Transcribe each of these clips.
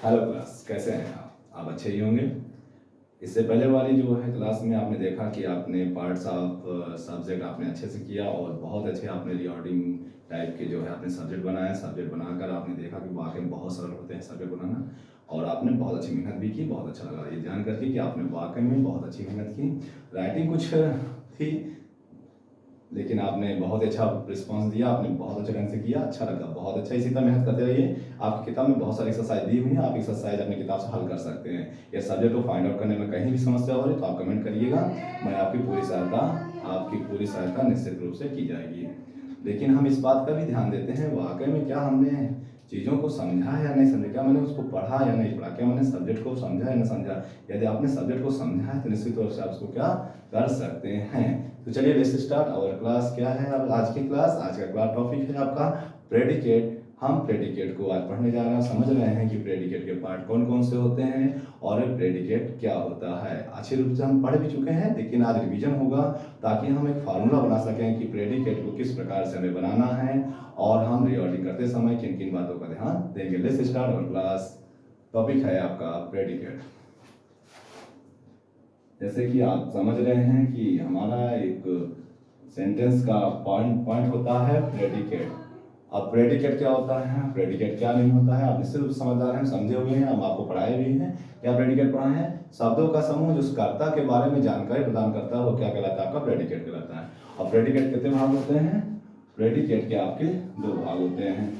Hello class, कैसे हैं आप अच्छे ही होंगे। इससे पहले वाली जो है क्लास में आपने देखा कि आपने पार्ट्स ऑफ सब्जेक्ट आपने अच्छे से किया और बहुत अच्छे आपने रिकॉर्डिंग टाइप के जो है आपने सब्जेक्ट बनाया। सब्जेक्ट बनाकर आपने देखा कि वाकई में बहुत सरल होते हैं सब्जेक्ट बनाना, और आपने बहुत अच्छी मेहनत भी की। बहुत अच्छा लगा ये जान करके कि आपने वाकई में बहुत अच्छी मेहनत की। राइटिंग कुछ थी, लेकिन आपने बहुत अच्छा रिस्पांस दिया, आपने बहुत अच्छे ढंग से किया, अच्छा लगा, बहुत अच्छा। इसी तरह मेहनत करते रहिए। आपकी किताब में बहुत सारी एक्सरसाइज दी हुई है, आप एक्सरसाइज अपनी किताब से हल कर सकते हैं। ये सब्जेक्ट को फाइंड आउट करने में कहीं भी समस्या हो रही तो आप कमेंट करिएगा, मैं आपकी पूरी सहायता निश्चित रूप से की जाएगी। लेकिन हम इस बात का भी ध्यान देते हैं वाकई में क्या हमने चीज़ों को समझा या नहीं समझा, क्या मैंने उसको पढ़ा या नहीं पढ़ा, क्या मैंने सब्जेक्ट को समझा या नहीं समझा। यदि आपने सब्जेक्ट को समझा है तो निश्चित रूप से आप उसको क्या कर सकते हैं। तो चलिए लेट्स स्टार्ट आवर क्लास। क्या है अब आज की क्लास? आज का क्लास टॉपिक है आपका प्रेडिकेट। हम प्रेडिकेट को आज पढ़ने जा रहे हैं, समझ रहे हैं कि प्रेडिकेट के पार्ट कौन कौन से होते हैं और प्रेडिकेट क्या होता है। अच्छे रूप से हम पढ़ भी चुके हैं, लेकिन आज रिवीजन होगा ताकि हम एक फार्मूला बना सकें कि प्रेडिकेट को किस प्रकार से हमें बनाना है और हम रिकॉर्डिंग करते समय किन किन बातों का ध्यान देंगे। Let's start our class. Topic है आपका प्रेडिकेट। जैसे कि आप समझ रहे हैं कि हमारा एक सेंटेंस का पॉइंट होता है प्रेडिकेट। अब प्रेडिकेट क्या होता है, प्रेडिकेट क्या नहीं होता है, आप निश्चित रूप से समझदार हैं, समझे हुए हैं, हम आपको पढ़ाए भी हैं। क्या प्रेडिकेट पढ़ा है? शब्दों का समूह जो कर्ता के बारे में जानकारी प्रदान करता है वो क्या कहलाता है? आपका प्रेडिकेट कहलाता है। और प्रेडिकेट कितने भाग होते हैं? प्रेडिकेट के आपके दो भाग होते हैं।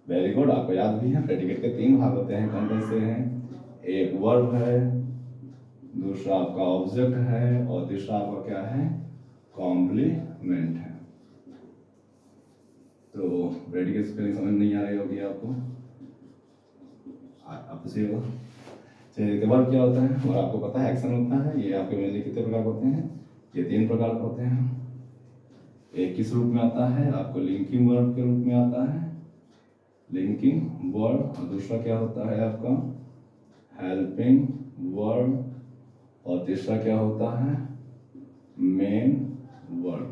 वेरी गुड, आपको याद भी है। प्रेडिकेट के तीन भाग होते हैं। कौन कौन से हैं? एक वर्ब है, दूसरा आपका ऑब्जेक्ट है और तीसरा आपका क्या है? कॉम्प्लीमेंट है। तो प्रेडिकेट स्पेलिंग समझ नहीं आ रही होगी आपको, आप तो सही होगा। चलिए, वर्ब क्या होता है और आपको पता है एक्शन होता है। ये आपके मेनली कितने प्रकार के होते हैं? ये तीन प्रकार के होते हैं। एक किस रूप में आता है? आपको लिंकिंग वर्ब के रूप में आता है, लिंकिंग वर्ब। और दूसरा क्या होता है आपका? Helping verb. और तीसरा क्या होता है? Main verb.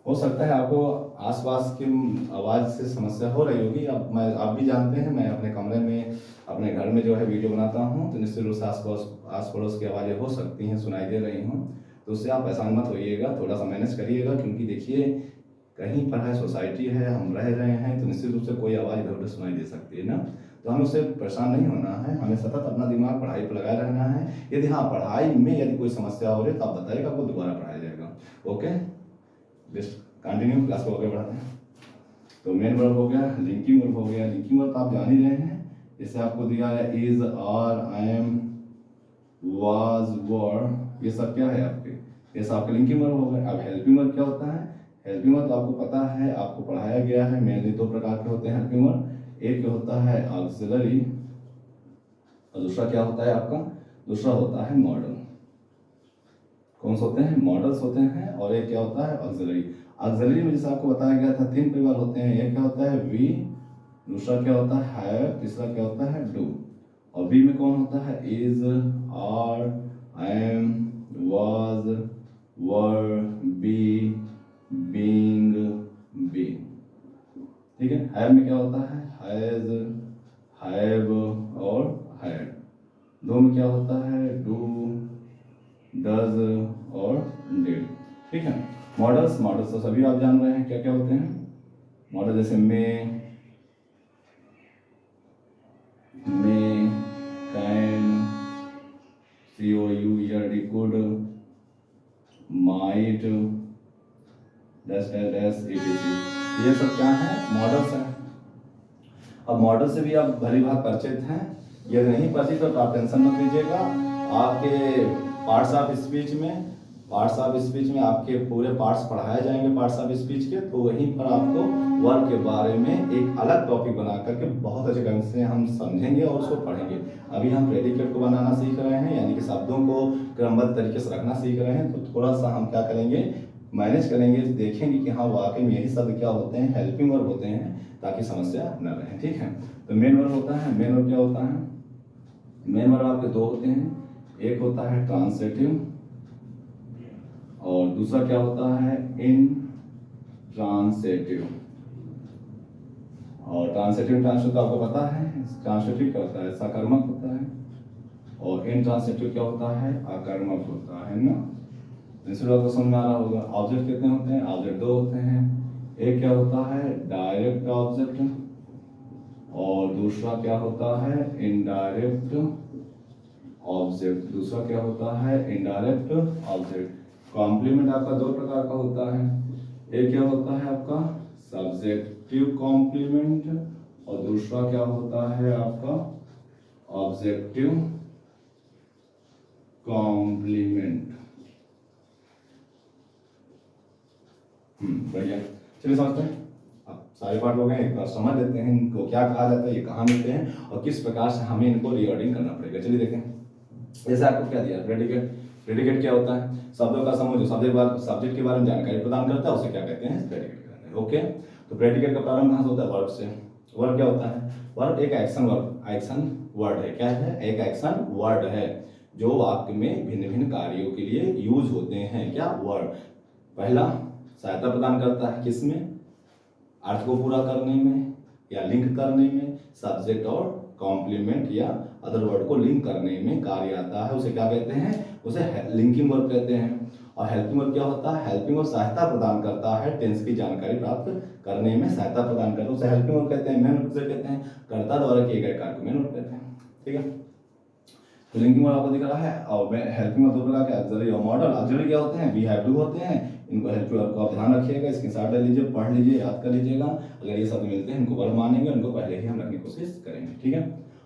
हो सकता है आपको आसपास की आवाज़ से समस्या हो रही होगी। अब आप भी जानते हैं, मैं अपने कमरे में अपने घर में जो है वीडियो बनाता हूँ, तो निश्चित रूप से आस पड़ोस की आवाज़ें हो सकती हैं, सुनाई दे रही हूँ। तो उससे आप परेशान मत होइएगा, थोड़ा सा मैनेज करिएगा, क्योंकि देखिए कहीं पर है, सोसाइटी है, हम रह रहे हैं, तो निश्चित रूप से कोई आवाज़ इधर उधर सुनाई दे सकती है ना। तो हमें उससे परेशान नहीं होना है, हमें सतत अपना दिमाग पढ़ाई पर लगाए रहना है। यदि हाँ पढ़ाई में यदि कोई समस्या हो रही है तो आप बताइएगा, आपको दोबारा पढ़ाया जाएगा। ओके, बेस्ट कंटिन्यू क्लास को आगे बढ़ाते हैं। तो मेन वर्ब हो गया, लिंकिंग वर्ब हो गया। लिंकिंग वर्ब आप जान ही रहे हैं, जैसे आपको दिया है इज, आर, एम, वाज, वर, ये सब क्या है आपके? ये सब आपके लिंकिंग वर्ब हो गए। अब हेल्पिंग वर्ब क्या होता है? हेल्पिंग वर्ब तो आपको पता है, आपको पढ़ाया गया है। मेनली दो प्रकार के होते हैं हेल्पिंग वर्ब। एक होता है ऑक्सिलरी और दूसरा क्या होता है आपका? दूसरा होता है मॉडल। कौन से होते हैं? मॉडल्स होते हैं। और एक क्या होता है? ऑक्सिलरी। ऑक्सिलरी में जैसे आपको बताया गया था तीन प्रकार होते हैं। एक क्या होता है? वी, दूसरा क्या होता है? तीसरा क्या होता है? डू। और बी में कौन होता है? Is, are, am, was, were, be, being, been. ठीक है। हैव में क्या होता है? हैज, हैव और हैड। दो में क्या होता है? डू, डज और डिड। ठीक है। मॉडल्स तो सभी आप जान रहे हैं क्या क्या होते हैं। मॉडल जैसे may, can, COULD, could, might, dash dash dash, etc। ये सब क्या है? मॉडल्स हैं। अब मॉडल से भी आप भली भांति परिचित हैं। यदि नहीं परिचित तो आप टेंशन मत लीजिएगा। आपके पार्ट्स ऑफ स्पीच में आपके पूरे पार्ट्स पढ़ाए जाएंगे, पार्ट्स ऑफ स्पीच के। तो वहीं पर आपको वर्ब के बारे में एक अलग टॉपिक बना करके बहुत अच्छे ढंग से हम समझेंगे और उसको पढ़ेंगे। अभी हम प्रेडिकेट को बनाना सीख रहे हैं, यानी कि शब्दों को क्रमबद्ध तरीके से रखना सीख रहे हैं। तो थोड़ा सा हम क्या करेंगे, मैनेज करेंगे, देखेंगे कि हाँ वाकई में यही शब्द क्या होते हैं, हेल्पिंग वर्ब होते हैं, ताकि समस्या न रहे। ठीक है। तो मेन वर्ब होता है। मेन वर्ब क्या होता है? मेन वर्ब आपके दो होते हैं। एक होता है ट्रांसिटिव और दूसरा क्या होता है? इन ट्रांसिटिव। और ट्रांसिटिव तो आपको पता है, ट्रांसिटिव क्या होता है, सकर्मक होता है, और इनट्रांसिटिव क्या होता है, अकर्मक होता है ना। इंस्टेड आपको समझ में आ रहा होगा। ऑब्जेक्ट कितने होते हैं, ऑब्जेक्ट दो होते हैं। एक क्या होता है, डायरेक्ट ऑब्जेक्ट, और दूसरा क्या होता है, इनडायरेक्ट ऑब्जेक्ट। दूसरा क्या होता है, इनडायरेक्ट ऑब्जेक्ट। कॉम्प्लीमेंट आपका दो प्रकार का होता है। एक क्या होता है आपका सब्जेक्टिव कॉम्प्लीमेंट, और दूसरा क्या होता है आपका ऑब्जेक्टिव कॉम्प्लीमेंट। बढ़िया, चलिए समझते हैं। अब सारे पार्ट हो गए, एक बार समझ लेते हैं इनको क्या कहा जाता है, ये कहाँ मिलते हैं और किस प्रकार से हमें इनको रीवर्डिंग करना पड़ेगा। चलिए देखें। जैसे आपको क्या दिया, प्रेडिकेट। प्रेडिकेट क्या होता है, शब्दों का समूह जो सब्जेक्ट के बारे में जानकारी प्रदान करता है उसे क्या कहते हैं, प्रेडिकेट कहते हैं। ओके, तो प्रेडिकेट का प्रारंभ कहाँ से होता है, वर्ब से। वर्ब क्या होता है, वर्ब एक एक्शन वर्ड है। क्या है, एक एक्शन वर्ड है जो वाक्य में भिन्न भिन्न कार्यों के लिए यूज होते हैं। क्या वर्ड, पहला सहायता प्रदान करता है किसमें, अर्थ को पूरा करने में या लिंक करने में। सब्जेक्ट और कॉम्प्लीमेंट या अदर वर्ड को लिंक करने में कार्य आता है, उसे क्या कहते हैं, उसे लिंकिंग वर्ब कहते हैं। और हेल्पिंग वर्ब क्या होता है, हेल्पिंग वर्ब सहायता प्रदान करता है, टेंस की जानकारी प्राप्त करने में सहायता प्रदान करता है, उसे हेल्पिंग वर्ब कहते हैं। मेन वर्ब से कहते हैं कर्ता द्वारा किए गए कार्य को मेन वर्ब कहते हैं। ठीक है, तो लिंकिंग वर्ड आपको दिख रहा है। और हेल्पिंग वर्ब दो प्रकार के, ऑक्सिलरी और मॉडल। ऑक्सिलरी क्या होते हैं, वी हैव टू होते हैं। इनको हेल्पिंग वर्ब को आप ध्यान रखिएगा, स्क्रीनशॉट ले लीजिए, पढ़ लीजिए, याद कर लीजिएगा। अगर ये शब्द मिलते हैं इनको वर्ब मानेंगे, इनको पहले ही हम रखने की कोशिश करेंगे। ठीक है,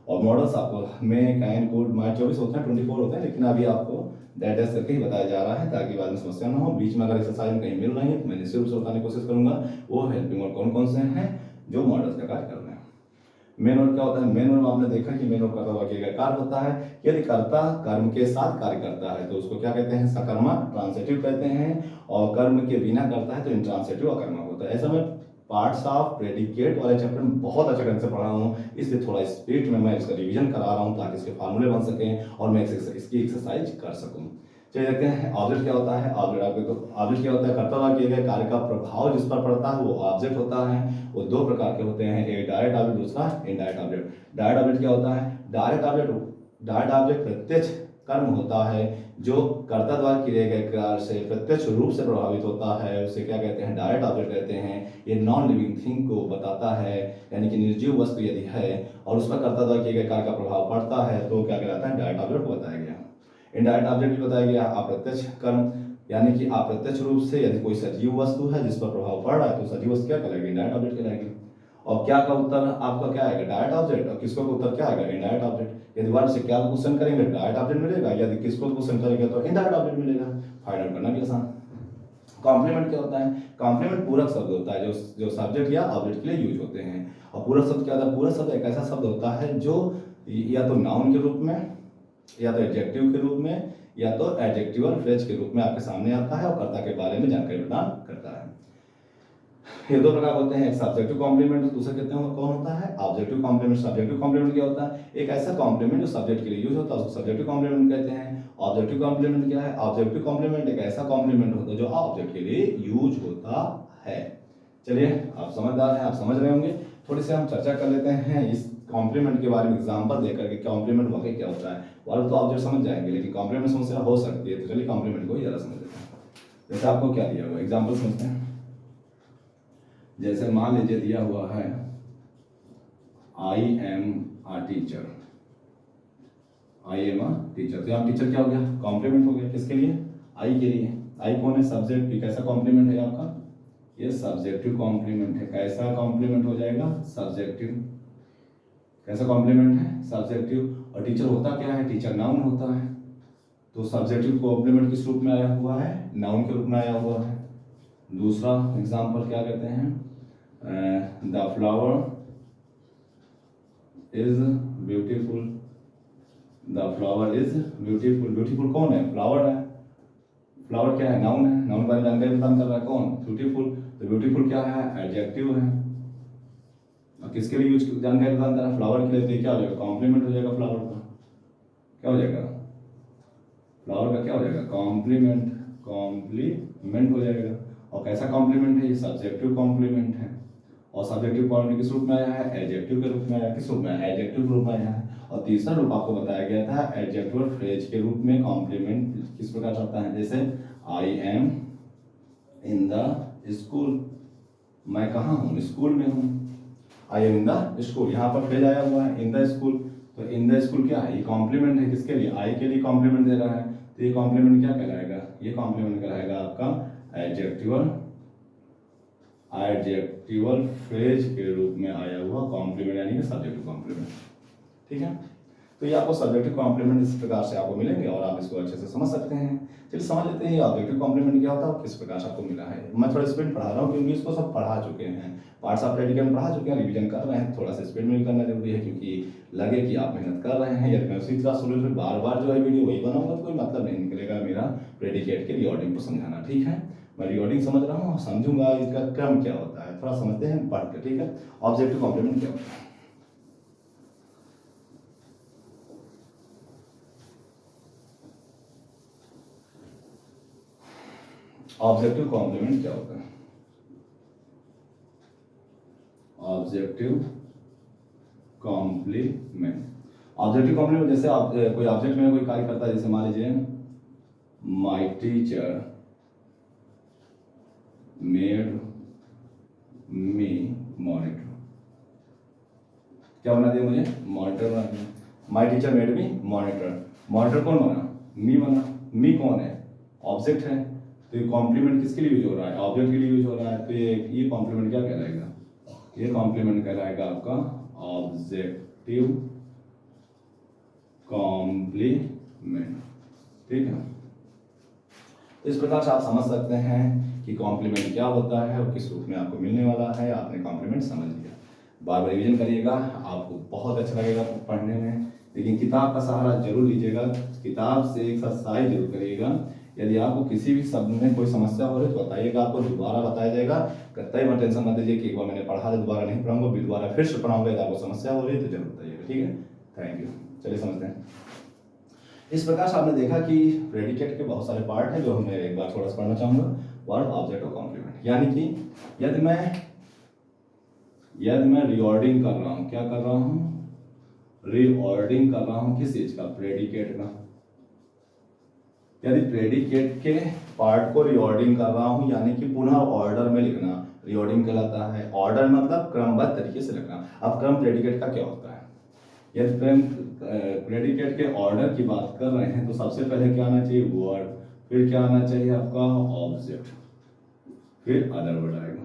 और मॉडल्स आपको में कैन कोड माइट 24 होते हैं, 24 होते हैं, लेकिन अभी आपको डेटा करके ही बताया जा रहा है ताकि बाद में समस्या ना हो। बीच में अगर एक्सरसाइज में कहीं मिल रही है तो मैं निश्चित रूप से बताने की कोशिश करूंगा वो हेल्पिंग वर्ब कौन कौन से हैं जो मॉडल्स का कार्य कर रहे हैं। मेन वर्ब क्या होता है, मेन वर्ब आपने देखा कि मेन वर्ब कर्ता वाक्य का कार्य होता है। यदि कर्ता कर्म के साथ कार्य करता है तो उसको क्या कहते हैं, सकर्मक ट्रांसिटिव कहते हैं, और कर्म के बिना करता है तो इंट्रांसिटिव अकर्मक होता है। ऐसा मैं पार्ट्स ऑफ प्रेडिकेट वाले चैप्टर में बहुत अच्छे ढंग से पढ़ा हूँ, इसलिए थोड़ा स्पीड में मैं इसका रिवीजन करा रहा हूँ ताकि इसके फार्मूले बन सकें और मैं इसकी एक्सरसाइज कर सकूँ। चलिए देखते हैं ऑब्जेक्ट क्या होता है। ऑब्जेक्ट क्या होता है, कर्ता द्वारा किए गए कार्य का प्रभाव जिस पर पड़ता है वो ऑब्जेक्ट होता है। वो दो प्रकार के होते हैं, एक डायरेक्ट ऑब्जेक्ट, दूसरा इनडायरेक्ट ऑब्जेक्ट। डायरेक्ट ऑब्जेक्ट क्या होता है, डायरेक्ट ऑब्जेक्ट प्रत्यक्ष कर्म होता है जो कर्ता द्वारा किए गए कार्य से प्रत्यक्ष रूप से प्रभावित होता है, उसे क्या कहते हैं, डायरेक्ट ऑब्जेक्ट कहते हैं। ये नॉन लिविंग थिंग को बताता है, यानी कि निर्जीव वस्तु यदि है और उस पर कर्ता द्वारा किए गए कार्य का प्रभाव पड़ता है तो क्या कहलाता है, डायरेक्ट ऑब्जेक्ट को बताया गया। इनडायरेक्ट ऑब्जेक्ट भी बताया गया अप्रत्यक्ष कर्म, यानी कि अप्रत्यक्ष रूप से यदि कोई सजीव वस्तु है जिस पर प्रभाव पड़ रहा है तो सजीव वस्तु क्या कहलाएगी, इनडायरेक्ट ऑब्जेक्ट कहलाएगी। और क्या का उत्तर आपका क्या आएगा, डायरेक्ट ऑब्जेक्ट, और किसको का उत्तर क्या आएगा, इनडायरेक्ट ऑब्जेक्ट। यदि वर्ब से क्या क्वेश्चन करेंगे डायरेक्ट ऑब्जेक्ट मिलेगा, यदि किसको क्वेश्चन करेंगे तो इनडायरेक्ट ऑब्जेक्ट मिलेगा। फाइंड आउट करना भी आसान। कॉम्प्लीमेंट क्या होता है, कॉम्प्लीमेंट पूरक शब्द होता है जो सब्जेक्ट या ऑब्जेक्ट के लिए यूज होते हैं। और पूरक शब्द क्या होता है, पूरक शब्द एक ऐसा शब्द होता है जो या तो नाउन के रूप में, या तो एडजेक्टिव के रूप में, या तो एडजेक्टिवल फ्रेज के रूप में आपके सामने आता है और कर्ता के बारे में जानकारी प्रदान करता है। ये दो प्रकार होते हैं, एक सब्जेक्टिव कॉम्प्लीमेंट, दूसरा कहते हैं कौन होता है, ऑब्जेक्टिव कॉम्प्लीमेंट। सब्जेक्टिव कॉम्प्लीमेंट क्या होता है, एक ऐसा कॉम्प्लीमेंट जो सब्जेक्ट के लिए यूज होता है उसको सब्जेक्टिव कॉम्प्लीमेंट कहते हैं। ऑब्जेक्टिव कॉम्प्लीमेंट क्या है, ऑब्जेक्टिव कॉम्प्लीमेंट एक ऐसा कॉम्प्लीमेंट होता है जो ऑब्जेक्ट के लिए यूज होता है। चलिए आप समझदार हैं, आप समझ रहे होंगे। थोड़ी सी हम चर्चा कर लेते हैं इस कॉम्प्लीमेंट के बारे में एग्जांपल देकर के, कॉम्प्लीमेंट वाकई क्या होता है। वर्ब तो ऑब्जेक्ट समझ जाएंगे लेकिन कॉम्प्लीमेंट समस्या हो सकती है, तो चलिए कॉम्प्लीमेंट को जरा समझ लेते हैं। जैसे आपको क्या दिया हुआ एग्जाम्पल समझते हैं। जैसे मान लीजिए दिया हुआ है I am a teacher, I am a teacher, तो यहाँ टीचर क्या हो गया, कॉम्प्लीमेंट हो गया, किसके लिए, आई के लिए। आई कौन है, सब्जेक्ट, कैसा कॉम्प्लीमेंट है आपका, ये सब्जेक्टिव कॉम्प्लीमेंट है। कैसा कॉम्प्लीमेंट हो जाएगा, सब्जेक्टिव। कैसा कॉम्प्लीमेंट है, सब्जेक्टिव। और टीचर होता क्या है, टीचर नाउन होता है, तो सब्जेक्टिव कॉम्प्लीमेंट किस रूप में आया हुआ है, नाउन के रूप में आया हुआ है। दूसरा एग्जाम्पल क्या कहते हैं, the flower is beautiful, the flower is beautiful. Beautiful कौन है, फ्लावर है। फ्लावर क्या है, नाउन है, नाउन बारे में जानकारी प्रदान कर रहा है कौन, ब्यूटीफुल। तो ब्यूटीफुल क्या है, एडजेक्टिव है। और किसके लिए यूज जानकारी प्रदान कर रहा है, फ्लावर के लिए। तो क्या हो जाएगा, कॉम्प्लीमेंट हो जाएगा फ्लावर का। क्या हो जाएगा, फ्लावर का क्या हो जाएगा, कॉम्प्लीमेंट, कॉम्प्लीमेंट हो जाएगा। और कैसा कॉम्प्लीमेंट है, ये सब्जेक्टिव कॉम्प्लीमेंट है। और सब्जेक्टिव फॉर्म किस रूप में आया है, एडजेक्टिव के रूप में आया, किस रूप में, एडजेक्टिव रूप में आया है। और तीसरा रूप आपको बताया गया था एडजेक्टिव फ्रेज के रूप में कॉम्प्लीमेंट किस प्रकार होता है, जैसे I am in the school, मैं कहाँ हूँ, स्कूल में हूँ। I am in the school, यहाँ पर फ्रेज आया हुआ है इन द स्कूल, तो इन द स्कूल क्या है, ये कॉम्प्लीमेंट है किसके लिए, आई के लिए कॉम्प्लीमेंट दे रहा है, तो ये कॉम्प्लीमेंट क्या कहलाएगा, ये कॉम्प्लीमेंट कहलाएगा आपका एडजेक्टिवल फ्रेज के रूप में आया हुआ कॉम्प्लीमेंट, यानी कि सब्जेक्टिव कॉम्प्लीमेंट। ठीक है, तो ये आपको सब्जेक्टिव कॉम्प्लीमेंट इस प्रकार से आपको मिलेंगे और आप इसको अच्छे से समझ सकते हैं। चलिए समझ लेते हैं ये ऑब्जेक्टिव कॉम्प्लीमेंट क्या होता है और किस प्रकार से आपको मिला है। मैं थोड़ा स्पीड पढ़ा रहा हूँ क्योंकि इसको सब पढ़ा चुके हैं, पार्ट्स ऑफ प्रेडिकेट में पढ़ा चुके हैं, रिवीजन कर रहे हैं, थोड़ा सा स्पीड में भी करना जरूरी है क्योंकि लगे कि आप मेहनत कर रहे हैं। यदि मैं उसी तरह सोल्यूशन बार बार जो है वीडियो वही बनाऊंगा तो कोई मतलब नहीं निकलेगा मेरा प्रेडिकेट के रिकॉर्डिंग को समझाना। ठीक है, मैं रिकॉर्डिंग समझ रहा हूँ, समझूंगा इसका क्रम क्या होता है, थोड़ा समझते हैं पढ़ के। ठीक है, ऑब्जेक्टिव कॉम्प्लीमेंट क्या होता है। ऑब्जेक्टिव कॉम्प्लीमेंट क्या होता है, ऑब्जेक्टिव कॉम्प्लीमेंट, ऑब्जेक्टिव कॉम्प्लीमेंट जैसे आप कोई ऑब्जेक्ट में कोई कार्य करता है, जैसे मान लीजिए my teacher made me monitor, क्या बना दिया मुझे, मॉनिटर बना दिया। My teacher made me monitor, monitor कौन बना, मी बना, मी कौन है, ऑब्जेक्ट है, तो ये कॉम्प्लीमेंट किसके लिए यूज हो रहा है, ऑब्जेक्ट के लिए यूज हो रहा है, तो ये कॉम्प्लीमेंट क्या कहलाएगा, ये कॉम्प्लीमेंट कहलाएगा आपका ऑब्जेक्टिव कॉम्प्लीमेंट। ठीक है, इस प्रकार से आप समझ सकते हैं कि कॉम्प्लीमेंट क्या होता है और किस रूप में आपको मिलने वाला है। आपने कॉम्प्लीमेंट समझ लिया, बार बार रिवीजन करिएगा, आपको बहुत अच्छा लगेगा पढ़ने में, लेकिन किताब का सहारा जरूर लीजिएगा, किताब से एक्सरसाइज जरूर करिएगा। यदि आपको किसी भी शब्द में कोई समस्या हो रही तो बताइएगा, आपको दोबारा बताया जाएगा। कतई में टेंशन मत लीजिए कि एक बार मैंने पढ़ा था दोबारा नहीं पढ़ाऊंगा, दोबारा फिर से पढ़ाऊंगा, यदि आपको समस्या हो रही है तो जरूर बताइएगा। ठीक है, थैंक यू। चलिए समझते हैं। इस प्रकार से आपने देखा कि प्रेडिकेट के बहुत सारे पार्ट हैं जो मैं एक बार थोड़ा सा पढ़ना चाहूंगा। वर्ब, ऑब्जेक्ट और कॉम्प्लीमेंट, यानी कि यदि मैं रिकॉर्डिंग कर रहा हूं, क्या कर रहा हूं, रिकॉर्डिंग कर रहा हूं किस चीज का, प्रेडिकेट का। यदि प्रेडिकेट के पार्ट को रिकॉर्डिंग कर रहा हूं यानी कि पुनः ऑर्डर में लिखना रिकॉर्डिंग कहलाता है। ऑर्डर मतलब क्रमबद्ध तरीके से लिखना। अब क्रम प्रेडिकेट का क्या होता है, यदि प्रेडिकेट के ऑर्डर की बात कर रहे हैं तो सबसे पहले क्या आना चाहिए, वर्ड, फिर क्या आना चाहिए आपका ऑब्जेक्ट, फिर अदर वर्ड आएगा,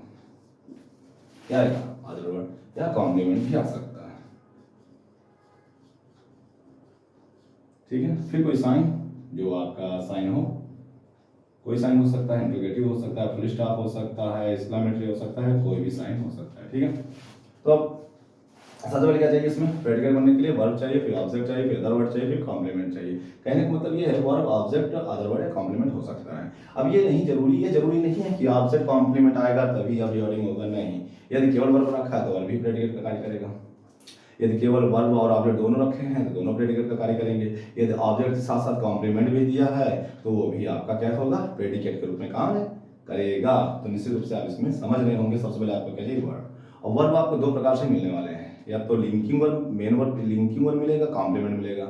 क्या आएगा, अदर वर्ड या कॉम्प्लीमेंट भी आ सकता है। ठीक है, फिर कोई साइन, जो आपका साइन हो, कोई साइन हो सकता है, इंटरोगेटिव हो सकता है, फुल स्टॉप हो सकता है, एक्सक्लेमेटरी हो सकता है, कोई भी साइन हो सकता है। ठीक है, तो अब सबसे पहले क्या चाहिए इसमें, प्रेडिकेट बनने के लिए वर्ब चाहिए, फिर ऑब्जेक्ट चाहिए, फिर अदर वर्ड चाहिए, फिर कॉम्प्लीमेंट चाहिए। कहने का मतलब ये है वर्ब, ऑब्जेक्ट, अदर वर्ड या कॉम्प्लीमेंट हो सकता है। अब ये नहीं जरूरी है, जरूरी नहीं है कि ऑब्जेक्ट कॉम्प्लीमेंट आएगा तभी अब रिकॉर्डिंग होगा, नहीं। यदि केवल वर्ब रखा है तो वर्ब भी प्रेडिकेट का कार्य करेगा। यदि केवल वर्ब और ऑब्जेक्ट दोनों रखे हैं तो दोनों प्रेडिकेट का कार्य करेंगे। यदि ऑब्जेक्ट के साथ साथ कॉम्प्लीमेंट भी दिया है तो वो भी आपका क्या होगा, प्रेडिकेट के रूप में काम करेगा। तो निश्चित रूप से आप इसमें समझ रहे होंगे। सबसे पहले आपको क्या चाहिए, वर्ब। और वर्ब आपको दो प्रकार से मिलने वाले हैं, या तो linking verb, main verb, linking verb मिलेगा, कॉम्प्लीमेंट मिलेगा।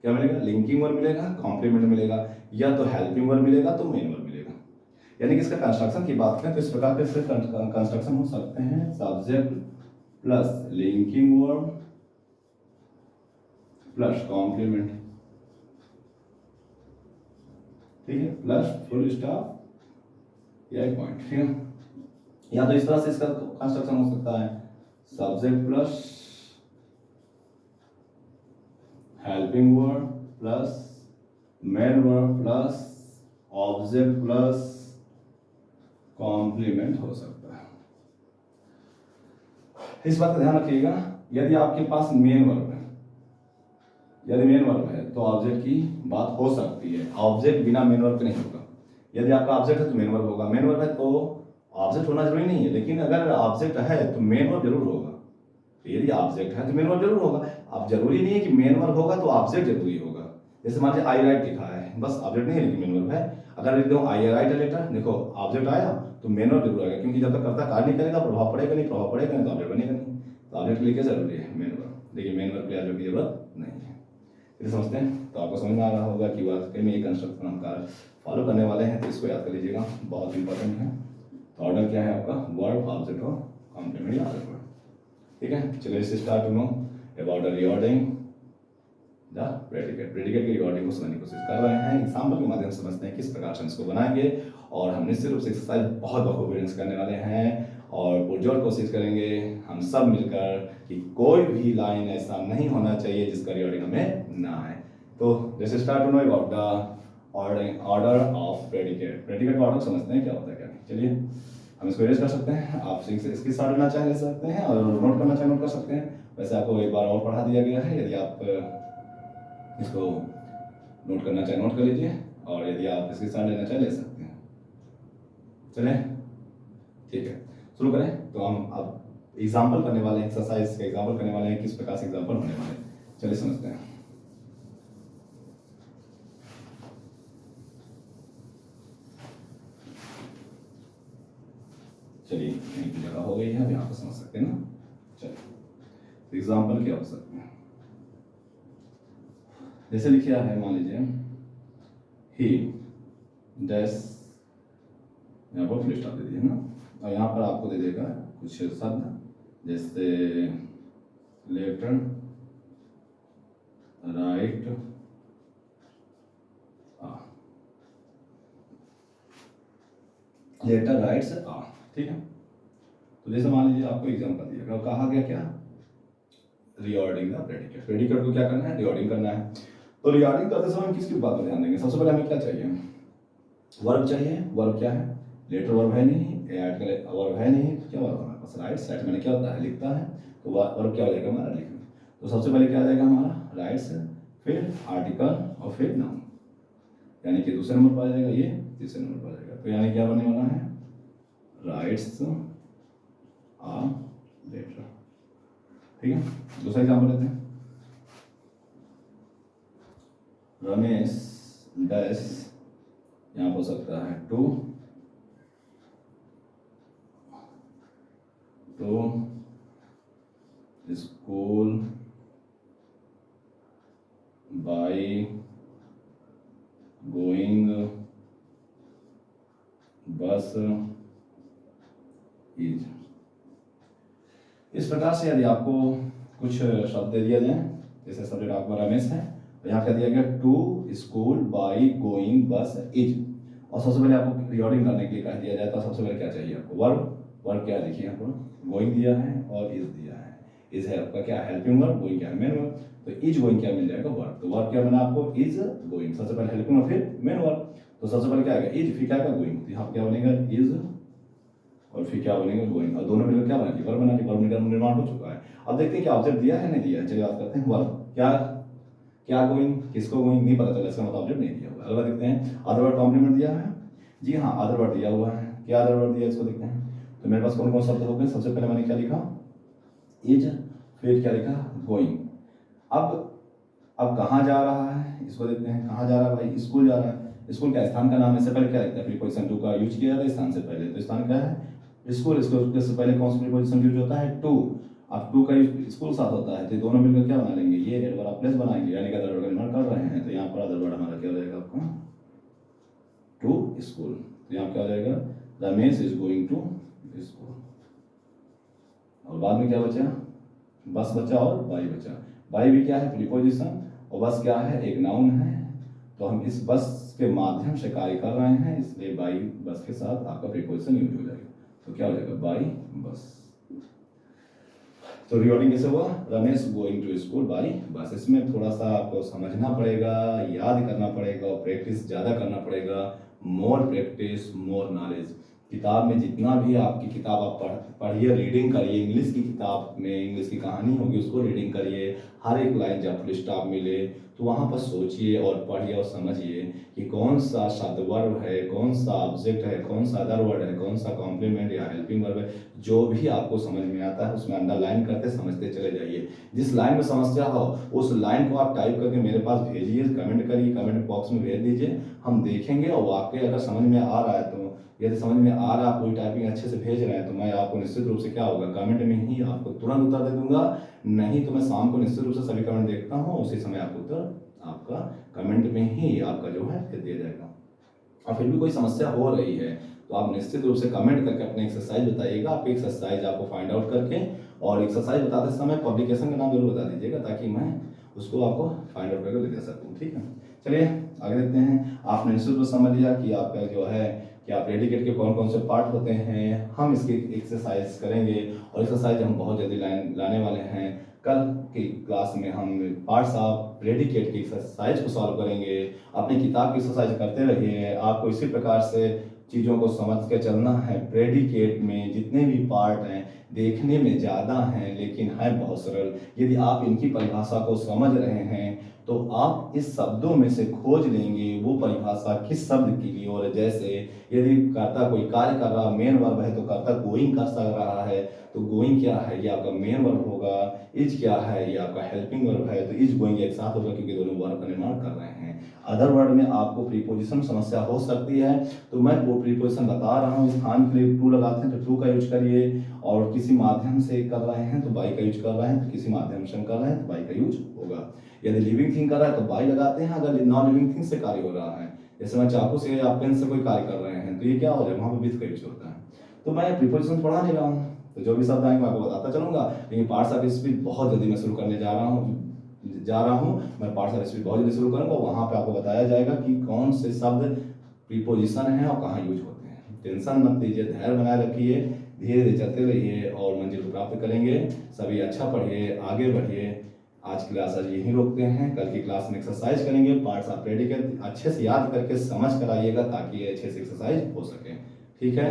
क्या मिलेगा, लिंकिंग वर्ब मिलेगा, कॉम्प्लीमेंट मिलेगा, या तो हेल्पिंग वर्ब मिलेगा तो मेन वर्ब मिलेगा। यानी कि इसका कंस्ट्रक्शन की बात करें तो इस प्रकार के कंस्ट्रक्शन हो सकते हैं, subject plus linking verb plus complement, ठीक है, प्लस फुल स्टॉप या एक पॉइंट। ठीक है, या तो इस तरह से इसका कंस्ट्रक्शन हो सकता है, subject plus helping verb plus main verb plus object plus complement हो सकता है। इस बात का ध्यान रखिएगा, यदि आपके पास मेन वर्ब है, यदि मेन वर्ब है तो ऑब्जेक्ट की बात हो सकती है। ऑब्जेक्ट बिना मेन वर्ब के नहीं होगा। यदि आपका ऑब्जेक्ट है तो मेन वर्ब होगा, मेन वर्ब है तो ऑब्जेक्ट होना जरूरी नहीं है, लेकिन अगर ऑब्जेक्ट है तो मेन वर्ब जरूर होगा। यदि ऑब्जेक्ट है तो मेन वर्ब जरूर होगा। अब जरूरी नहीं है कि मेन वर्ब होगा तो ऑब्जेक्ट जरूरी होगा। जैसे मान लीजिए आई राइट लिखा है, है, बस ऑब्जेक्ट नहीं है लेकिन मेन वर्ब है। अगर लिख दो आई राइट अ लेटर, देखो ऑब्जेक्ट आया तो मेन वर्ब जरूर आएगा, क्योंकि जब तक कर्ता कार्य नहीं करेगा प्रभाव पड़ेगा नहीं, प्रभाव पड़ेगा नहीं तो ऑब्जेक्ट बनेगा नहीं। तो ऑब्जेक्ट लिखे जरूरी है मेन वर्ब, देखिए मेन वर्ब के ऑब्जेक्ट की जरूरत नहीं है। इसे समझते हैं तो आपको समझ में आ रहा होगा कि वाकई में ये कंस्ट्रक्शन हम कार्य फॉलो करने वाले हैं, तो इसको याद कर लीजिएगा, बहुत इंपॉर्टेंट है। तो ऑर्डर क्या है आपका, वर्ब ऑब्जेक्ट और कॉम्प्लीमेंट या ऑर्डर। ठीक है, चलिए start to know about the reordering the predicate. Predicate की रिऑर्डरिंग को समझने की कोशिश कर रहे हैं, एग्जाम्पल के माध्यम से समझते हैं किस प्रकार से इसको बनाएंगे। और हम निश्चित रूप से एक्सरसाइज बहुत बखूबी करने वाले हैं और पुरजोर कोशिश करेंगे हम सब मिलकर कि कोई भी लाइन ऐसा नहीं होना चाहिए जिसका रिऑर्डरिंग हमें ना आए। तो जैसे start to know about the order of predicate. Predicate का ऑर्डर समझते हैं क्या होता है क्या नहीं। चलिए हम इसको इरेज कर सकते हैं, आप इसकी साथ लेना चाहे ले सकते हैं और नोट करना चाहे नोट कर सकते हैं। वैसे आपको एक बार और पढ़ा दिया गया है, यदि आप इसको नोट करना चाहे नोट कर लीजिए और यदि आप इसके साथ लेना चाहे ले सकते हैं। चलें ठीक है, शुरू करें। तो हम अब एग्जाम्पल करने वाले हैं, एक्सरसाइज का एग्जाम्पल करने वाले हैं, किस प्रकार से एग्जाम्पल होने वाले हैं। चलिए समझते हैं। चलिए यहीं की जगह हो गई है, अब यहाँ पर समझ सकते हैं ना। चलिए एग्जाम्पल क्या हो सकते हैं, जैसे लिखा है, मान लीजिए ही डैश, यहाँ पर फुल स्टॉप दे दिए ना, और यहाँ पर आपको दे देगा कुछ शब्द जैसे लेटर राइट लेटर राइट्स आ। ठीक है, तो जैसे मान लीजिए आपको एग्जाम्पल दिया गया, कहा गया क्या, रिऑर्डिंग द प्रेडिकेट। प्रेडिकेट को क्या करना है, रिऑर्डिंग करना है। तो रिऑर्डिंग करते समय हम किसकी बात पर ध्यान देंगे, सबसे पहले हमें क्या चाहिए, वर्ब चाहिए। वर्ब क्या है, लेटर वर्ब है नहीं, वर्ब है नहीं, क्या वर्ब हमारे पास राइट्स। राइट मैंने क्या होता है, लिखता है, तो वर्ब क्या हो जाएगा हमारा, लिखना। तो सबसे पहले क्या आ जाएगा हमारा राइट्स, फिर आर्टिकल और फिर नाउन, यानी कि दूसरे नंबर पर आ जाएगा, ये तीसरे नंबर पर आ जाएगा। तो यानी क्या बनने वाला है, राइट्स आ लेटर। ठीक है, दूसरा एग्जाम्पल लेते हैं, रमेश डैश, यहाँ हो सकता है टू स्कूल बाई गोइंग बस इज। इस प्रकार से यदि आपको कुछ शब्द दे दिया जाए, जैसे सब्जेक्ट आपका रमेश है, तो यहाँ क्या दिया गया, टू स्कूल बाई गोइंग बस इज। और सबसे पहले आपको रिऑर्डिंग करने के लिए कह दिया जाए तो सबसे पहले क्या चाहिए आपको, वर्ब। वर्ब क्या देखिए यहाँ पर गोइंग दिया है और इज दिया है। इज है आपका क्या, हेल्पिंग वर्ब, गोइंग क्या है, मेन वर्ब। तो इज गोइंग क्या मिल जाएगा, वर्ब। तो वर्ब क्या बना आपको, इज गोइंग, सबसे पहले हेल्पिंग वर्ब फिर मेन वर्ब। तो सबसे पहले क्या आएगा, इज, फिर क्या आएगा गोइंग। तो यहाँ क्या बनेगा, इज और फिर क्या बनेगा, गोइंग, और दोनों मिलकर क्या बना ली, वर्ब बना ली। वर्ब का निर्माण हो चुका है। अब देखते हैं क्या ऑब्जेक्ट दिया है नहीं दिया है। चलिए बात करते हैं, वर्ब क्या क्या गोइंग, किसको गोइंग नहीं पता चला, इसका मतलब ऑब्जेक्ट नहीं दिया हुआ। अगला देखते हैं, अदर वर्ड कॉम्प्लीमेंट दिया है, जी हाँ अदर वर्ड दिया हुआ है। क्या अदर वर्ड दिया इसको देखते हैं। तो मेरे पास कौन कौन शब्द हो गए, सबसे पहले मैंने क्या लिखा, इज, फिर क्या लिखा, गोइंग। अब कहाँ जा रहा है इसको देखते हैं, कहाँ जा रहा है भाई, स्कूल जा रहा है। स्कूल का स्थान का नाम है, इससे पहले क्या लिखता है, प्रीपोजिशन टू का यूज किया जाता है स्थान से पहले। तो स्थान क्या है, स्कूल। इससे पहले कौन सा प्रीपोजिशन यूज होता है, टू। अब टू का स्कूल साथ होता है, तो दोनों मिलकर क्या बना लेंगे, ये एडवर्ब प्लेस बनाएंगे, यानी कि अदर वर्ड का निर्माण कर रहे हैं। तो यहाँ पर अदर वर्ड हमारा क्या हो जाएगा आपका, टू स्कूल। तो यहाँ क्या हो जाएगा, Ramesh is going to school. और बाद में क्या बचा, बस बचा और बाई बचा। बाई भी क्या है, प्रीपोजिशन, और बस क्या है, एक नाउन है। तो हम इस बस के माध्यम से कार्य कर रहे हैं, इसलिए बाई बस के साथ आपका प्रीपोजिशन यूज हो जाएगा। तो क्या हो जाएगा, बाई बस। तो रिऑर्डिंग कैसे हुआ, Ramesh going to school by bus. इसमें थोड़ा सा आपको समझना पड़ेगा, याद करना पड़ेगा और प्रैक्टिस ज़्यादा करना पड़ेगा। More practice more knowledge. किताब में जितना भी आपकी किताब आप पढ़िए, रीडिंग करिए, इंग्लिश की किताब में इंग्लिश की कहानी होगी उसको रीडिंग करिए। हर एक लाइन जब फुल स्टॉप मिले तो वहाँ पर सोचिए और पढ़िए और समझिए कि कौन सा शब्द वर्ब है, कौन सा ऑब्जेक्ट है, कौन सा अदर वर्ड है, कौन सा कॉम्प्लीमेंट या हेल्पिंग वर्ब है। जो भी आपको समझ में आता है उसमें अंडरलाइन करते समझते चले जाइए। जिस लाइन में समस्या हो उस लाइन को आप टाइप करके मेरे पास भेजिए, कमेंट करिए, कमेंट बॉक्स में भेज दीजिए, हम देखेंगे और वाकई अगर समझ में आ रहा है तो, यदि समझ में आ रहा है, पूरी टाइपिंग अच्छे से भेज रहे हैं तो मैं आपको निश्चित रूप से क्या होगा कमेंट में ही आपको तुरंत उत्तर दे दूंगा। नहीं तो मैं शाम को निश्चित रूप से सभी कमेंट देखता हूँ, उसी समय आपको उत्तर आपका कमेंट में ही आपका जो है दे दिया जाएगा। और फिर भी कोई समस्या हो रही है तो आप निश्चित रूप से कमेंट करके अपने एक्सरसाइज बताइएगा। आपकी एक्सरसाइज आपको फाइंड आउट करके, और एक्सरसाइज बताते समय पब्लिकेशन का नाम जरूर बता दीजिएगा ताकि मैं उसको आपको फाइंड आउट करके दे सकूँ। ठीक है, चलिए आगे देखते हैं। आपने निश्चित रूप से समझ लिया कि आपका जो है कि आप प्रेडिकेट के कौन कौन से पार्ट होते हैं। हम इसकी एक्सरसाइज करेंगे और एक्सरसाइज हम बहुत जल्दी लाने वाले हैं। कल की क्लास में हम पार्ट्स ऑफ प्रेडिकेट की एक्सरसाइज को सॉल्व करेंगे। अपनी किताब की एक्सरसाइज करते रहिए। आपको इसी प्रकार से चीज़ों को समझ के चलना है। प्रेडिकेट में जितने भी पार्ट हैं देखने में ज़्यादा हैं लेकिन है बहुत सरल। यदि आप इनकी परिभाषा को समझ रहे हैं तो आप इस शब्दों में से खोज लेंगे वो परिभाषा किस शब्द की ओर है। जैसे यदि कर्ता कोई कार्य कर रहा, मेन वर्ब है तो कर्ता गोइंग कर सक रहा है, तो गोइंग क्या है, ये आपका मेन वर्ब होगा। इज क्या है, ये आपका हेल्पिंग वर्ब है, तो इज गोइंग एक साथ होगा क्योंकि दोनों वर्ब का निर्माण कर रहे हैं। अदर वर्ड में आपको प्रीपोजिशन समस्या हो सकती है तो मैं वो प्रीपोजिशन बता रहा हूँ। स्थान के लिए टू लगाते हैं तो टू का यूज करिए, और किसी माध्यम से कर रहे हैं तो बाई का यूज कर रहे हैं, तो किसी माध्यम से कर रहे हैं तो बाई का यूज होगा। यदि लिविंग थिंग कर रहा है तो बाई लगाते हैं। अगर नॉन लिविंग थिंग से कार्य हो रहा है, जैसे मैं चाकू से या पेन से कोई कार्य कर रहे हैं तो ये क्या हो जाए, वहां पर विथ का यूज होता है। तो मैं प्रीपोजिशन पढ़ा नहीं रहा हूँ तो जो भी शब्द आएंगे मैं आपको बताता चलूंगा। लेकिन पार्ट्स ऑफ स्पीच बहुत जल्दी मैं शुरू करने जा रहा हूँ। मैं पार्ट्स ऑफ स्पीच बहुत जल्दी शुरू करूंगा। वहां पे आपको बताया जाएगा कि कौन से शब्द प्रीपोजिशन है और कहाँ यूज होते हैं। टेंशन मत लीजिए, धैर्य बनाए रखिए, धीरे धीरे चलते रहिए और मंजिल को प्राप्त करेंगे। सभी अच्छा पढ़िए, आगे बढ़िए। आज क्लास आज यहीं रोकते हैं। कल की क्लास में एक्सरसाइज करेंगे। पार्ट्स ऑफ प्रेडिकेट अच्छे से याद करके समझ कर आइएगा ताकि ये अच्छे से एक्सरसाइज हो सके। ठीक है,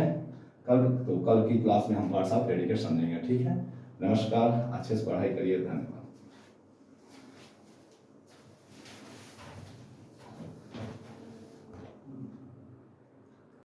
कल की क्लास में हम पार्ट्स ऑफ प्रेडिकेट समझेंगे। ठीक है, नमस्कार, अच्छे से पढ़ाई करिए, धन्यवाद।